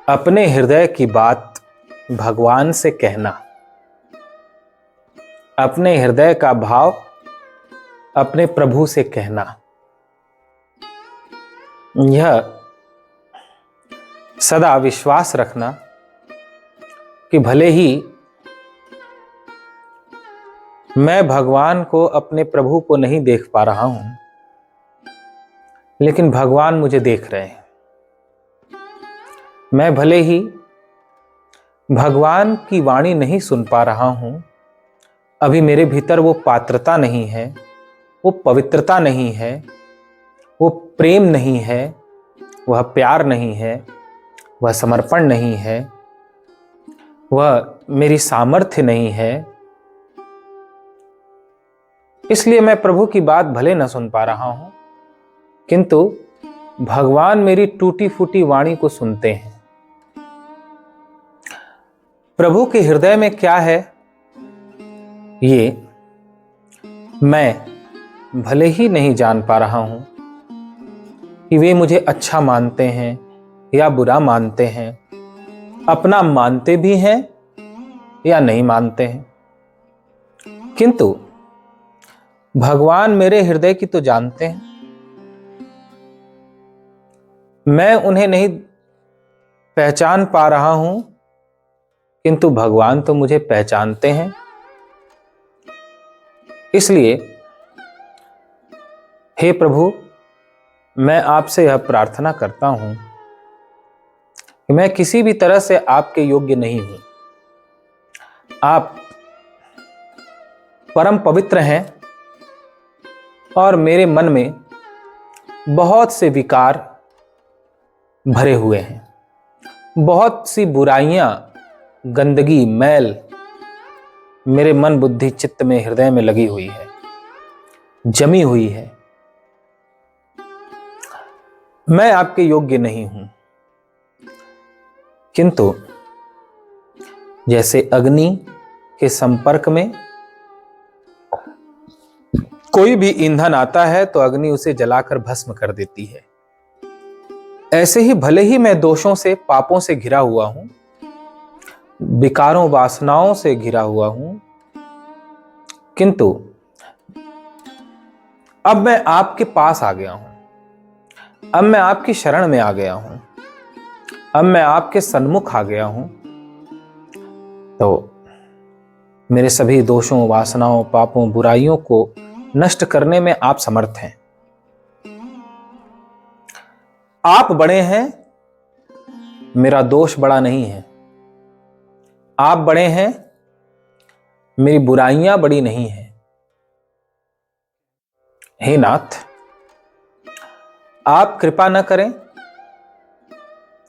अपने हृदय की बात भगवान से कहना, अपने हृदय का भाव अपने प्रभु से कहना, यह सदा विश्वास रखना कि भले ही मैं भगवान को, अपने प्रभु को नहीं देख पा रहा हूं, लेकिन भगवान मुझे देख रहे हैं। मैं भले ही भगवान की वाणी नहीं सुन पा रहा हूं, अभी मेरे भीतर वो पात्रता नहीं है, वो पवित्रता नहीं है, वो प्रेम नहीं है, वह प्यार नहीं है, वह समर्पण नहीं है, वह मेरी सामर्थ्य नहीं है। इसलिए मैं प्रभु की बात भले न सुन पा रहा हूं, किंतु भगवान मेरी टूटी फूटी वाणी को सुनते हैं। प्रभु के हृदय में क्या है, ये मैं भले ही नहीं जान पा रहा हूं कि वे मुझे अच्छा मानते हैं या बुरा मानते हैं, अपना मानते भी हैं या नहीं मानते हैं, किंतु भगवान मेरे हृदय की तो जानते हैं। मैं उन्हें नहीं पहचान पा रहा हूं, किंतु भगवान तो मुझे पहचानते हैं। इसलिए हे प्रभु, मैं आपसे यह प्रार्थना करता हूं कि मैं किसी भी तरह से आपके योग्य नहीं हूं। आप परम पवित्र हैं और मेरे मन में बहुत से विकार भरे हुए हैं, बहुत सी बुराइयां, गंदगी, मैल मेरे मन, बुद्धि, चित्त में, हृदय में लगी हुई है, जमी हुई है। मैं आपके योग्य नहीं हूं, किंतु जैसे अग्नि के संपर्क में कोई भी ईंधन आता है तो अग्नि उसे जलाकर भस्म कर देती है, ऐसे ही भले ही मैं दोषों से, पापों से घिरा हुआ हूं, विकारों, वासनाओं से घिरा हुआ हूं, किंतु अब मैं आपके पास आ गया हूं, अब मैं आपकी शरण में आ गया हूं, अब मैं आपके सन्मुख आ गया हूं, तो मेरे सभी दोषों, वासनाओं, पापों, बुराइयों को नष्ट करने में आप समर्थ हैं। आप बड़े हैं, मेरा दोष बड़ा नहीं है। आप बड़े हैं, मेरी बुराइयां बड़ी नहीं हैं। हे नाथ, आप कृपा न करें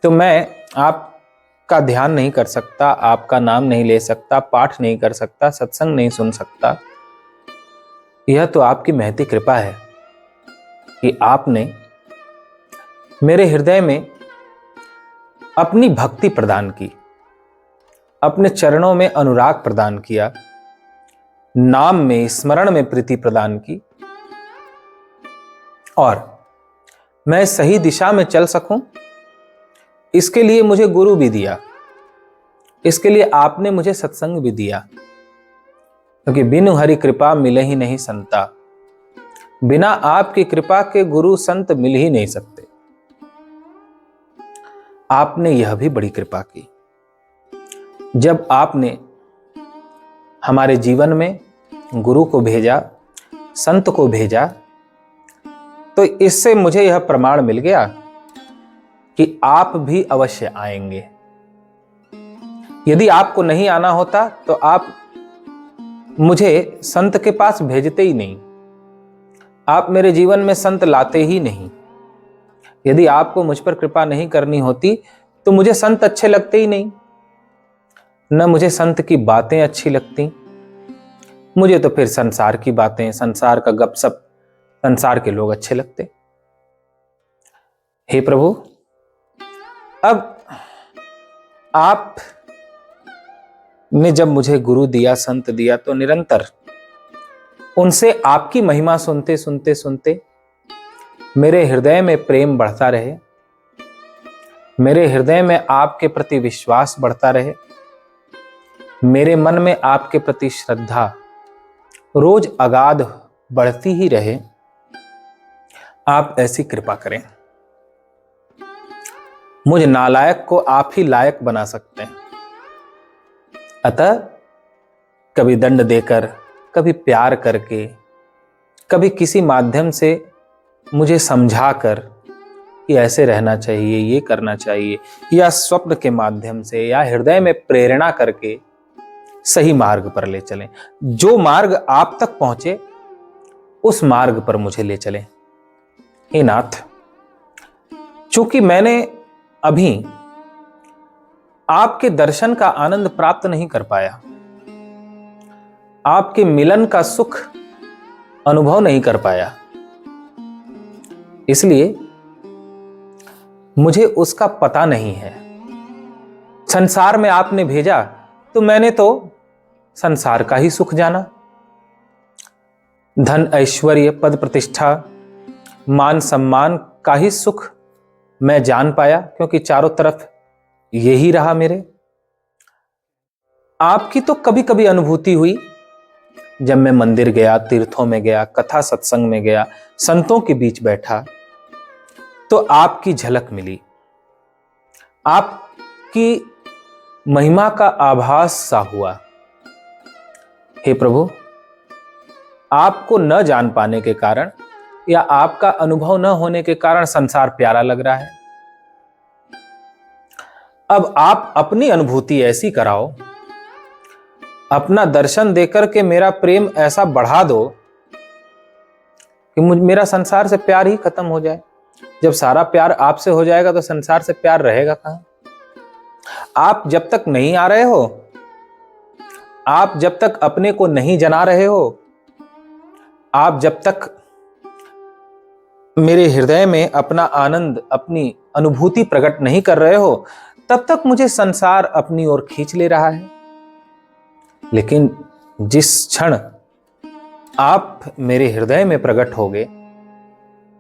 तो मैं आपका ध्यान नहीं कर सकता, आपका नाम नहीं ले सकता, पाठ नहीं कर सकता, सत्संग नहीं सुन सकता। यह तो आपकी महती कृपा है कि आपने मेरे हृदय में अपनी भक्ति प्रदान की, अपने चरणों में अनुराग प्रदान किया, नाम में, स्मरण में प्रीति प्रदान की, और मैं सही दिशा में चल सकूं, इसके लिए मुझे गुरु भी दिया, इसके लिए आपने मुझे सत्संग भी दिया, क्योंकि बिनु हरि कृपा मिले ही नहीं संता। बिना आपकी कृपा के गुरु संत मिल ही नहीं सकते। आपने यह भी बड़ी कृपा की, जब आपने हमारे जीवन में गुरु को भेजा, संत को भेजा, तो इससे मुझे यह प्रमाण मिल गया कि आप भी अवश्य आएंगे। यदि आपको नहीं आना होता तो आप मुझे संत के पास भेजते ही नहीं, आप मेरे जीवन में संत लाते ही नहीं। यदि आपको मुझ पर कृपा नहीं करनी होती तो मुझे संत अच्छे लगते ही नहीं, न मुझे संत की बातें अच्छी लगती। मुझे तो फिर संसार की बातें, संसार का गपशप, संसार के लोग अच्छे लगते। हे प्रभु, अब आप ने जब मुझे गुरु दिया, संत दिया, तो निरंतर उनसे आपकी महिमा सुनते सुनते सुनते मेरे हृदय में प्रेम बढ़ता रहे, मेरे हृदय में आपके प्रति विश्वास बढ़ता रहे, मेरे मन में आपके प्रति श्रद्धा रोज अगाध बढ़ती ही रहे। आप ऐसी कृपा करें। मुझ नालायक को आप ही लायक बना सकते हैं। अतः कभी दंड देकर, कभी प्यार करके, कभी किसी माध्यम से मुझे समझाकर कि ऐसे रहना चाहिए, ये करना चाहिए, या स्वप्न के माध्यम से या हृदय में प्रेरणा करके सही मार्ग पर ले चलें। जो मार्ग आप तक पहुंचे उस मार्ग पर मुझे ले चलें। हे नाथ, चूंकि मैंने अभी आपके दर्शन का आनंद प्राप्त नहीं कर पाया, आपके मिलन का सुख अनुभव नहीं कर पाया, इसलिए मुझे उसका पता नहीं है। संसार में आपने भेजा तो मैंने तो संसार का ही सुख जाना। धन, ऐश्वर्य, पद, प्रतिष्ठा, मान सम्मान का ही सुख मैं जान पाया, क्योंकि चारों तरफ यही रहा मेरे। आपकी तो कभी कभी अनुभूति हुई जब मैं मंदिर गया, तीर्थों में गया, कथा सत्संग में गया, संतों के बीच बैठा, तो आपकी झलक मिली, आपकी महिमा का आभास सा हुआ। हे प्रभु, आपको न जान पाने के कारण या आपका अनुभव न होने के कारण संसार प्यारा लग रहा है। अब आप अपनी अनुभूति ऐसी कराओ, अपना दर्शन देकर के मेरा प्रेम ऐसा बढ़ा दो कि मेरा संसार से प्यार ही खत्म हो जाए। जब सारा प्यार आपसे हो जाएगा तो संसार से प्यार रहेगा कहां? आप जब तक नहीं आ रहे हो, आप जब तक अपने को नहीं जना रहे हो, आप जब तक मेरे हृदय में अपना आनंद, अपनी अनुभूति प्रकट नहीं कर रहे हो, तब तक मुझे संसार अपनी ओर खींच ले रहा है। लेकिन जिस क्षण आप मेरे हृदय में प्रकट होगे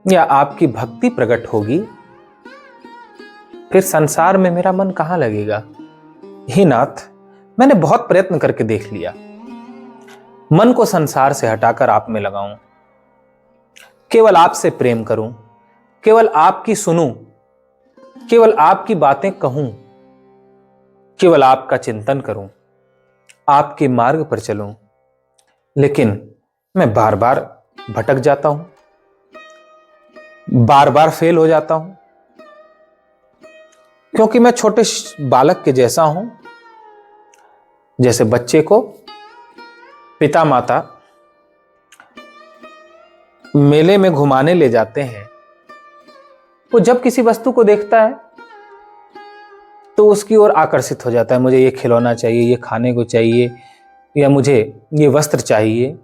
या आपकी भक्ति प्रकट होगी, फिर संसार में मेरा मन कहां लगेगा? हे नाथ, मैंने बहुत प्रयत्न करके देख लिया, मन को संसार से हटाकर आप में लगाऊं, केवल आपसे प्रेम करूं, केवल आपकी सुनूं, केवल आपकी बातें कहूं, केवल आपका चिंतन करूं, आपके मार्ग पर चलूं। लेकिन मैं बार बार भटक जाता हूं, बार बार फेल हो जाता हूं, क्योंकि मैं छोटे बालक के जैसा हूं। जैसे बच्चे को पिता माता मेले में घुमाने ले जाते हैं, वो जब किसी वस्तु को देखता है तो उसकी ओर आकर्षित हो जाता है। मुझे ये खिलौना चाहिए, ये खाने को चाहिए, या मुझे ये वस्त्र चाहिए।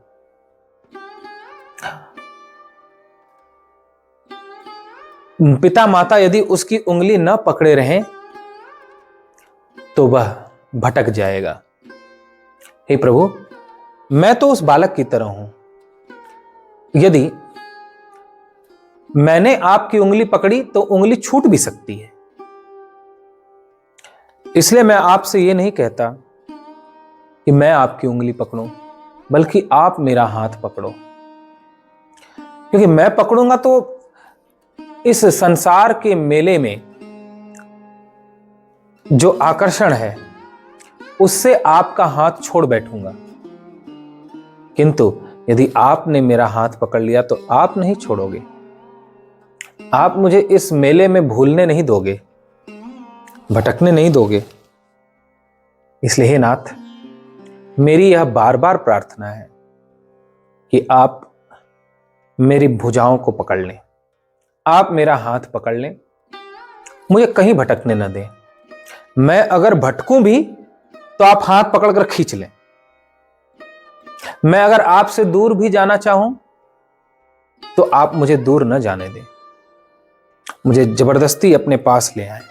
पिता माता यदि उसकी उंगली न पकड़े रहें तो वह भटक जाएगा। हे प्रभु, मैं तो उस बालक की तरह हूं। यदि मैंने आपकी उंगली पकड़ी तो उंगली छूट भी सकती है। इसलिए मैं आपसे यह नहीं कहता कि मैं आपकी उंगली पकड़ूं, बल्कि आप मेरा हाथ पकड़ो, क्योंकि मैं पकड़ूंगा तो इस संसार के मेले में जो आकर्षण है उससे आपका हाथ छोड़ बैठूंगा। किंतु यदि आपने मेरा हाथ पकड़ लिया तो आप नहीं छोड़ोगे, आप मुझे इस मेले में भूलने नहीं दोगे, भटकने नहीं दोगे। इसलिए हे नाथ, मेरी यह बार बार प्रार्थना है कि आप मेरी भुजाओं को पकड़ लें, आप मेरा हाथ पकड़ लें, मुझे कहीं भटकने न दें। मैं अगर भटकूं भी तो आप हाथ पकड़कर खींच लें। मैं अगर आपसे दूर भी जाना चाहूं तो आप मुझे दूर न जाने दें, मुझे जबरदस्ती अपने पास ले आए।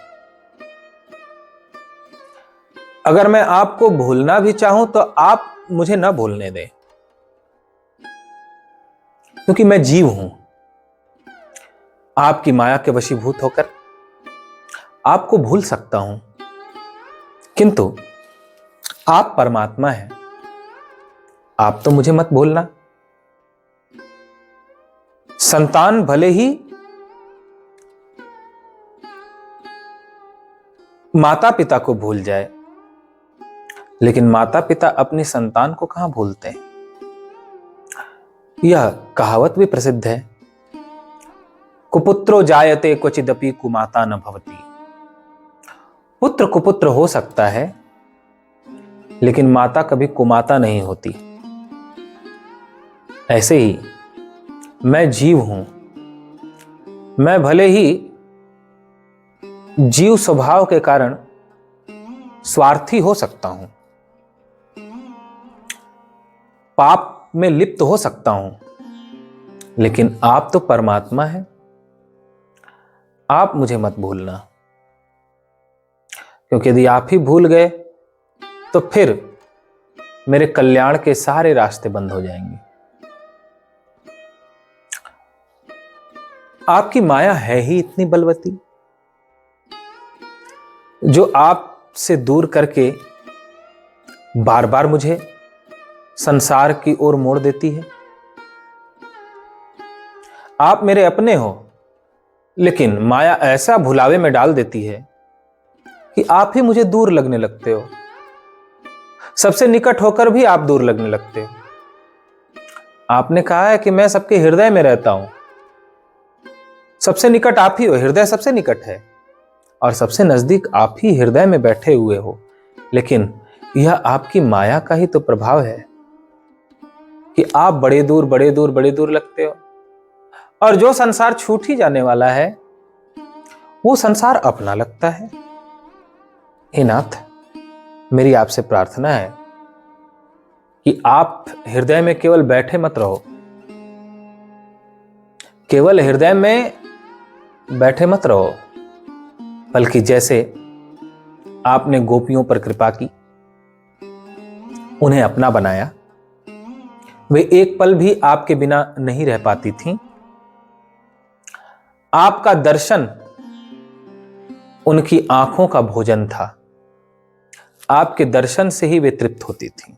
अगर मैं आपको भूलना भी चाहूं तो आप मुझे न भूलने दें, क्योंकि मैं जीव हूं। आपकी माया के वशीभूत होकर, आपको भूल सकता हूं, किंतु आप परमात्मा हैं, आप तो मुझे मत भूलना। संतान भले ही माता पिता को भूल जाए, लेकिन माता पिता अपनी संतान को कहां भूलते हैं। यह कहावत भी प्रसिद्ध है, कुपुत्रो जायते क्वचिदपि कुमाता न भवति। पुत्र कुपुत्र हो सकता है, लेकिन माता कभी कुमाता नहीं होती। ऐसे ही मैं जीव हूं, मैं भले ही जीव स्वभाव के कारण स्वार्थी हो सकता हूं, पाप में लिप्त हो सकता हूं, लेकिन आप तो परमात्मा हैं, आप मुझे मत भूलना। क्योंकि यदि आप ही भूल गए तो फिर मेरे कल्याण के सारे रास्ते बंद हो जाएंगे। आपकी माया है ही इतनी बलवती, जो आपसे दूर करके बार बार मुझे संसार की ओर मोड़ देती है। आप मेरे अपने हो, लेकिन माया ऐसा भुलावे में डाल देती है कि आप ही मुझे दूर लगने लगते हो। सबसे निकट होकर भी आप दूर लगने लगते हो। आपने कहा है कि मैं सबके हृदय में रहता हूं। सबसे निकट आप ही हो, हृदय सबसे निकट है और सबसे नजदीक आप ही हृदय में बैठे हुए हो। लेकिन यह आपकी माया का ही तो प्रभाव है कि आप बड़े दूर बड़े दूर बड़े दूर लगते हो। और जो संसार छूट ही जाने वाला है, वो संसार अपना लगता है। हे नाथ, मेरी आपसे प्रार्थना है कि आप हृदय में केवल बैठे मत रहो, केवल हृदय में बैठे मत रहो, बल्कि जैसे आपने गोपियों पर कृपा की, उन्हें अपना बनाया, वे एक पल भी आपके बिना नहीं रह पाती थीं। आपका दर्शन उनकी आंखों का भोजन था। आपके दर्शन से ही वे तृप्त होती थीं।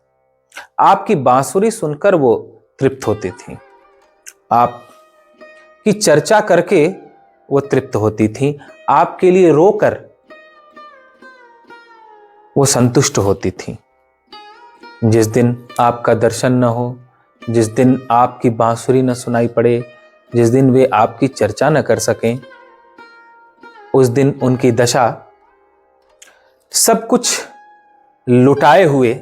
आपकी बांसुरी सुनकर वो तृप्त होती थीं। आपकी चर्चा करके वो तृप्त होती थीं। आपके लिए रोकर वो संतुष्ट होती थीं। जिस दिन आपका दर्शन न हो, जिस दिन आपकी बांसुरी न सुनाई पड़े, जिस दिन वे आपकी चर्चा न कर सकें, उस दिन उनकी दशा सब कुछ लुटाए हुए,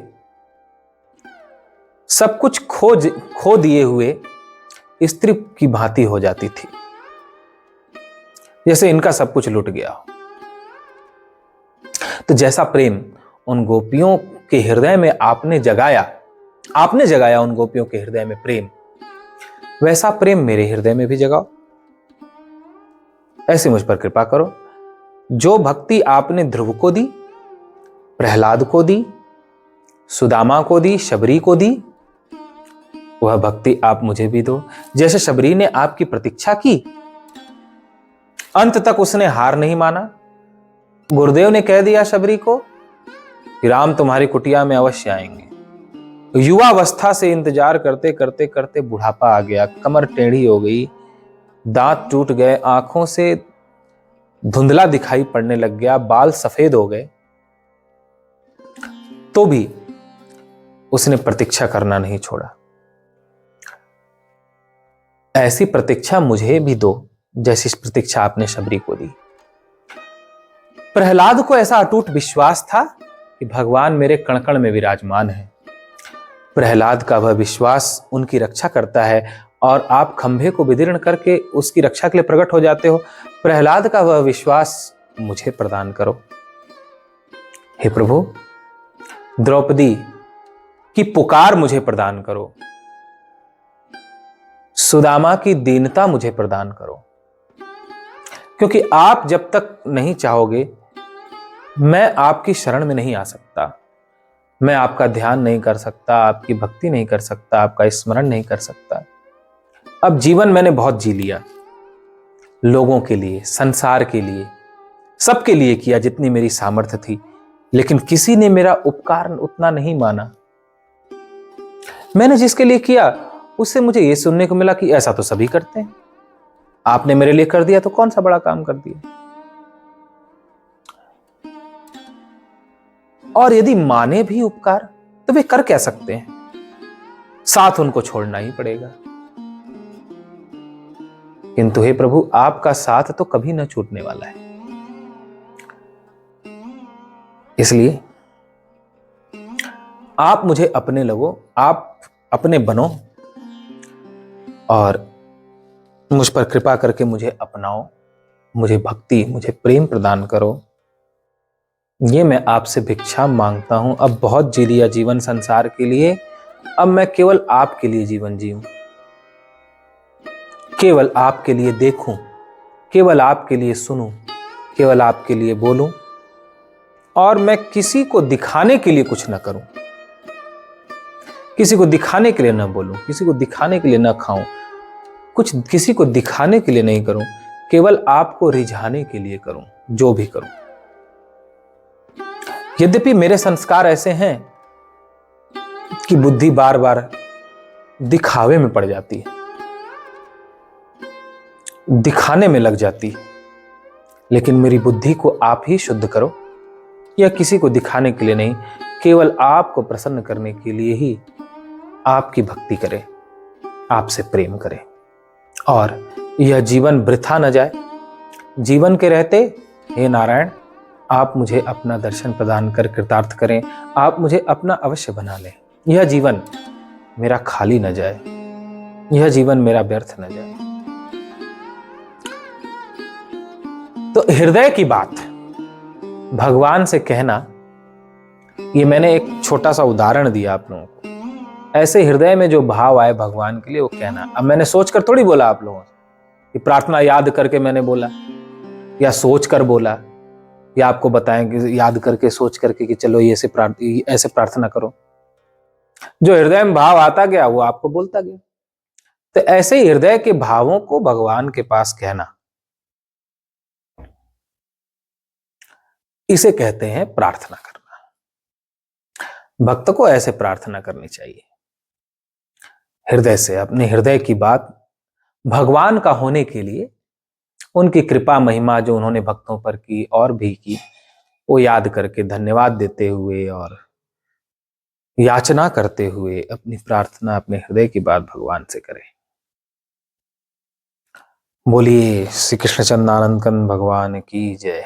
सब कुछ खो दिए हुए स्त्री की भांति हो जाती थी, जैसे इनका सब कुछ लुट गया हो। तो जैसा प्रेम उन गोपियों के हृदय में आपने जगाया उन गोपियों के हृदय में प्रेम, वैसा प्रेम मेरे हृदय में भी जगाओ। ऐसे मुझ पर कृपा करो। जो भक्ति आपने ध्रुव को दी, प्रहलाद को दी, सुदामा को दी, शबरी को दी, वह भक्ति आप मुझे भी दो। जैसे शबरी ने आपकी प्रतीक्षा की, अंत तक उसने हार नहीं माना। गुरुदेव ने कह दिया शबरी को कि राम तुम्हारी कुटिया में अवश्य आएंगे। युवावस्था से इंतजार करते करते करते बुढ़ापा आ गया, कमर टेढ़ी हो गई, दांत टूट गए, आंखों से धुंधला दिखाई पड़ने लग गया, बाल सफेद हो गए, तो भी उसने प्रतीक्षा करना नहीं छोड़ा। ऐसी प्रतीक्षा मुझे भी दो जैसी प्रतीक्षा आपने शबरी को दी। प्रहलाद को ऐसा अटूट विश्वास था कि भगवान मेरे कण कण में विराजमान है। प्रहलाद का वह विश्वास उनकी रक्षा करता है और आप खंभे को विदीर्ण करके उसकी रक्षा के लिए प्रकट हो जाते हो। प्रहलाद का वह विश्वास मुझे प्रदान करो। हे प्रभु, द्रौपदी की पुकार मुझे प्रदान करो, सुदामा की दीनता मुझे प्रदान करो, क्योंकि आप जब तक नहीं चाहोगे मैं आपकी शरण में नहीं आ सकता। मैं आपका ध्यान नहीं कर सकता, आपकी भक्ति नहीं कर सकता, आपका स्मरण नहीं कर सकता। अब जीवन मैंने बहुत जी लिया, लोगों के लिए, संसार के लिए, सबके लिए किया जितनी मेरी सामर्थ्य थी, लेकिन किसी ने मेरा उपकार उतना नहीं माना। मैंने जिसके लिए किया उससे मुझे यह सुनने को मिला कि ऐसा तो सभी करते हैं, आपने मेरे लिए कर दिया तो कौन सा बड़ा काम कर दिया। और यदि माने भी उपकार तो वे कर क्या सकते हैं, साथ उनको छोड़ना ही पड़ेगा। किंतु हे प्रभु, आपका साथ तो कभी न छूटने वाला है। इसलिए आप मुझे अपने लगो, आप अपने बनो और मुझ पर कृपा करके मुझे अपनाओ, मुझे भक्ति, मुझे प्रेम प्रदान करो। ये मैं आपसे भिक्षा मांगता हूं। अब बहुत जी लिया जीवन संसार के लिए, अब मैं केवल आपके लिए जीवन जीऊं, केवल आपके लिए देखूं, केवल आपके लिए सुनूं, केवल आपके लिए बोलूं, और मैं किसी को दिखाने के लिए कुछ ना करूं, किसी को दिखाने के लिए ना बोलूं, किसी को दिखाने के लिए ना खाऊं, कुछ किसी को दिखाने के लिए नहीं करूं, केवल आपको रिझाने के लिए करूं, जो भी करूं। यद्यपि मेरे संस्कार ऐसे हैं कि बुद्धि बार बार दिखावे में पड़ जाती है, दिखाने में लग जाती है, लेकिन मेरी बुद्धि को आप ही शुद्ध करो। यह किसी को दिखाने के लिए नहीं, केवल आपको प्रसन्न करने के लिए ही आपकी भक्ति करे, आपसे प्रेम करे, और यह जीवन वृथा न जाए। जीवन के रहते हे नारायण, आप मुझे अपना दर्शन प्रदान कर कृतार्थ करें, आप मुझे अपना अवश्य बना लें। यह जीवन मेरा खाली न जाए, यह जीवन मेरा व्यर्थ न जाए। तो हृदय की बात भगवान से कहना, ये मैंने एक छोटा सा उदाहरण दिया आप लोगों को। ऐसे हृदय में जो भाव आए भगवान के लिए वो कहना। अब मैंने सोचकर थोड़ी बोला आप लोगों से, कि प्रार्थना याद करके मैंने बोला या सोचकर बोला, या आपको बताएं कि याद करके सोच करके कि चलो ये ऐसे प्रार्थना करो। जो हृदय में भाव आता गया वो आपको बोलता गया। तो ऐसे ही हृदय के भावों को भगवान के पास कहना, इसे कहते हैं प्रार्थना करना। भक्त को ऐसे प्रार्थना करनी चाहिए, हृदय से अपने हृदय की बात भगवान का होने के लिए, उनकी कृपा महिमा जो उन्होंने भक्तों पर की और भी की, वो याद करके धन्यवाद देते हुए और याचना करते हुए अपनी प्रार्थना अपने हृदय की बात भगवान से करें। बोलिए श्री कृष्ण चंदानंद कंद भगवान की जय।